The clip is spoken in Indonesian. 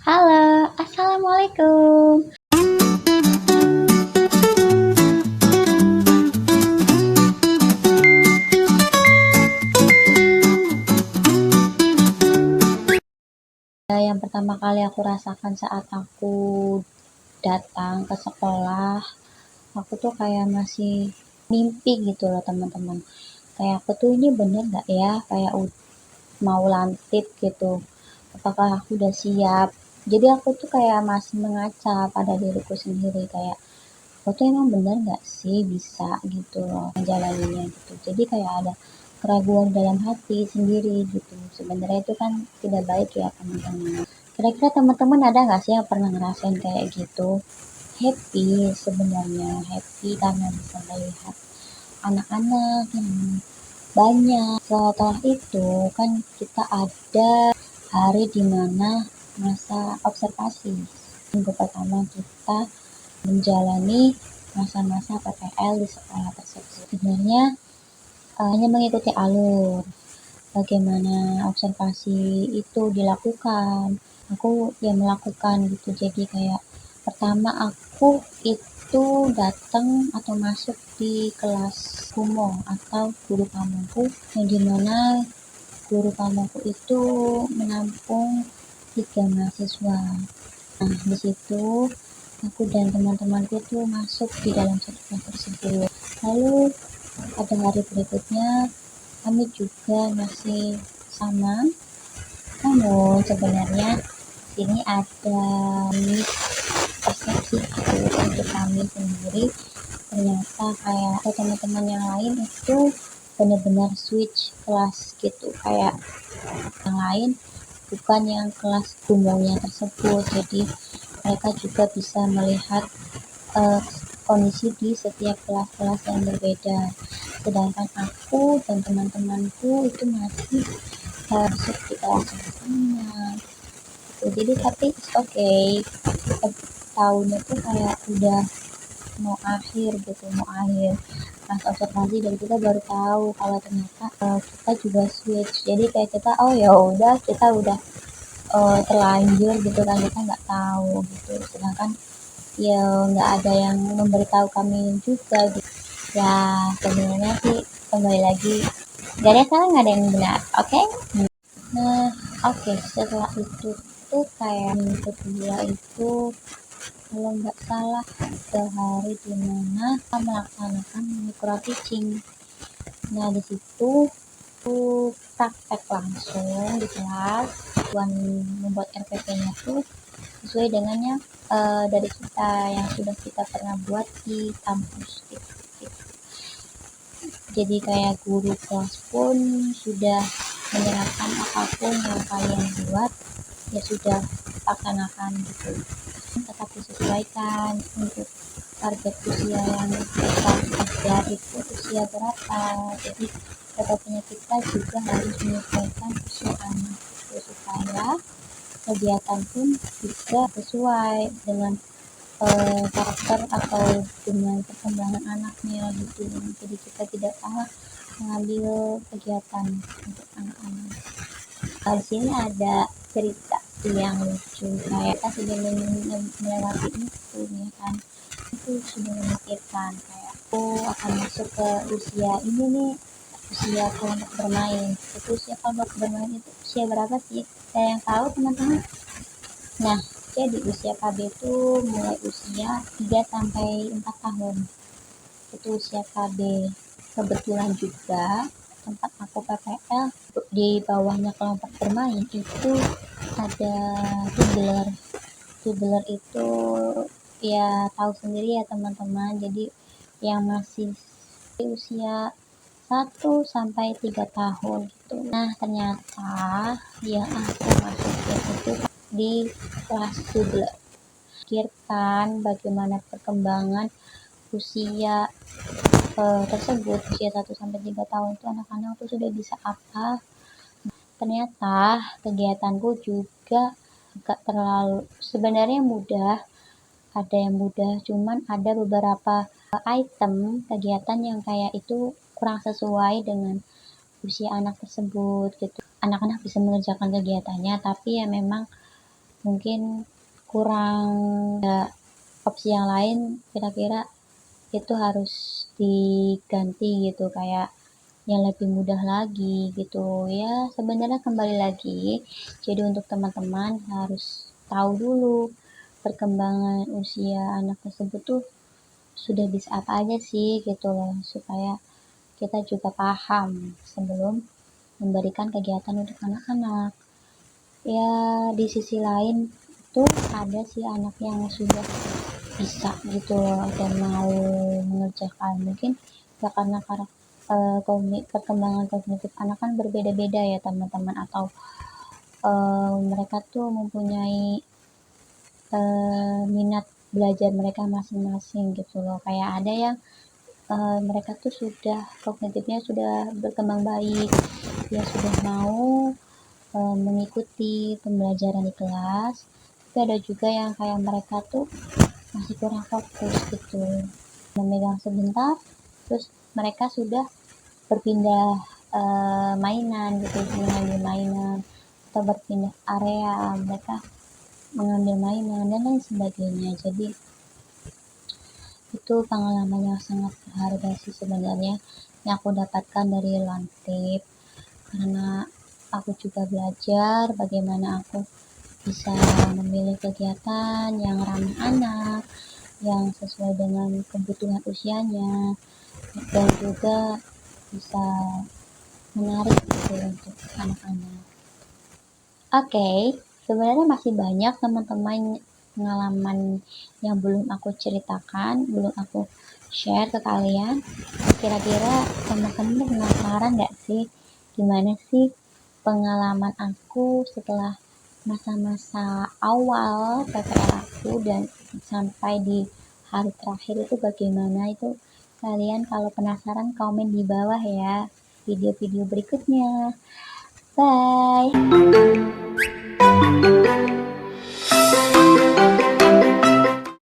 Halo, assalamualaikum. Yang pertama kali aku rasakan saat aku datang ke sekolah, aku tuh kayak masih mimpi gitu loh teman-teman. Kayak aku tuh ini bener nggak ya, kayak mau lanjut gitu. Apakah aku udah siap? Jadi aku tuh kayak masih mengaca pada diriku sendiri kayak aku tuh emang bener nggak sih bisa gitu loh menjalaninya gitu. Jadi kayak ada keraguan dalam hati sendiri gitu. Sebenarnya itu kan tidak baik ya teman-teman. Kira-kira teman-teman ada nggak sih yang pernah ngerasain kayak gitu? Happy sebenarnya, happy karena bisa melihat anak-anak yang banyak. Setelah itu kan kita ada hari dimana masa observasi. Minggu pertama kita menjalani masa-masa PPL di sekolah tersebut. Sebenarnya hanya mengikuti alur bagaimana observasi itu dilakukan. Aku ya melakukan gitu. Jadi kayak pertama aku itu datang atau masuk di kelas kumong atau guru pamuku yang dimana guru pamuku itu menampung 3 mahasiswa. Nah, di situ aku dan teman-temanku tuh masuk di dalam satu kelas tersebut. Lalu pada hari berikutnya kami juga masih sama, namun sebenarnya ini ada persepsi gitu untuk kami sendiri. Ternyata kayak teman-teman yang lain itu benar-benar switch kelas gitu, kayak yang lain bukan yang kelas umumnya tersebut. Jadi mereka juga bisa melihat kondisi di setiap kelas-kelas yang berbeda. Sedangkan aku dan teman-temanku itu masih masuk di kelas yang sama. Gitu. Jadi tapi it's okay. Tahunnya tuh kayak udah mau akhir gitu, mau akhir. Pas observasi dari kita baru tahu kalau ternyata kita juga switch. Jadi kayak kita ya udah kita udah terlanjur gitu kan, kita nggak tahu gitu. Sedangkan ya nggak ada yang memberitahu kami juga gitu. Ya sebenarnya sih kembali lagi gak ada yang salah nggak ada yang benar, oke? Nah, oke, setelah itu tuh kayak minggu kedua itu kalau nggak salah ke hari dimana kita melaksanakan micro teaching. Nah di situ tuh praktek langsung di kelas, tuan membuat RPP-nya tuh sesuai dengannya dari kita yang sudah kita pernah buat di kampus gitu. Jadi kayak guru kelas pun sudah menyerahkan apapun yang kalian buat ya sudah laksanakan gitu, tetap disesuaikan untuk target usia yang kita kejar itu usia berapa. Jadi RPP-nya kita juga harus menyesuaikan usia anak itu supaya kegiatan pun juga sesuai dengan karakter atau dengan perkembangan anaknya gitu. Jadi kita tidak salah mengambil kegiatan untuk anak-anak. Di sini ada cerita yang lucu, kayak kita sudah melewati itu ya kan, itu sudah memikirkan kayak aku akan masuk ke usia ini nih, usia kelompok bermain. Itu usia kelompok bermain itu usia berapa sih, saya yang tahu teman-teman? Nah, jadi usia KB itu mulai usia 3 sampai 4 tahun. Itu usia KB. Kebetulan juga tempat aku PPL di bawahnya kelompok bermain itu ada toddler. Toddler itu ya tahu sendiri ya teman-teman. Jadi yang masih usia 1 sampai 3 tahun gitu. Nah, ternyata yang aku masukin itu di kelas toddler. Pikirkan bagaimana perkembangan usia tersebut, usia 1 sampai 3 tahun itu anak-anak tuh sudah bisa apa. Ternyata kegiatanku juga gak terlalu, sebenarnya mudah, ada yang mudah, cuman ada beberapa item kegiatan yang kayak itu kurang sesuai dengan usia anak tersebut gitu. Anak-anak bisa mengerjakan kegiatannya, tapi ya memang mungkin kurang opsi yang lain, kira-kira itu harus diganti gitu, kayak yang lebih mudah lagi gitu ya. Sebenarnya kembali lagi, jadi untuk teman-teman harus tahu dulu perkembangan usia anak tersebut tuh sudah bisa apa aja sih gitu loh, supaya kita juga paham sebelum memberikan kegiatan untuk anak-anak. Ya, di sisi lain tuh ada sih anak yang sudah bisa gitu loh dan mau mengerjakan, mungkin ya karena perkembangan kognitif anak kan berbeda-beda ya teman-teman, atau mereka tuh mempunyai minat belajar mereka masing-masing gitu loh. Kayak ada yang mereka tuh sudah kognitifnya sudah berkembang baik, dia sudah mau mengikuti pembelajaran di kelas, tapi ada juga yang kayak mereka tuh masih kurang fokus gitu, memegang sebentar terus mereka sudah berpindah mainan gitu, mengambil mainan, atau berpindah area mereka mengambil mainan dan lain sebagainya. Jadi itu pengalaman yang sangat berharga sih sebenarnya yang aku dapatkan dari Lantip, karena aku juga belajar bagaimana aku bisa memilih kegiatan yang ramah anak, yang sesuai dengan kebutuhan usianya, dan juga bisa menarik gitu untuk anak-anak. Oke, sebenarnya masih banyak teman-teman pengalaman yang belum aku ceritakan, belum aku share ke kalian. Kira-kira teman-teman penasaran nggak sih gimana sih pengalaman aku setelah masa-masa awal PPL aku dan sampai di hari terakhir itu bagaimana? Itu kalian kalau penasaran komen di bawah ya video-video berikutnya. Bye.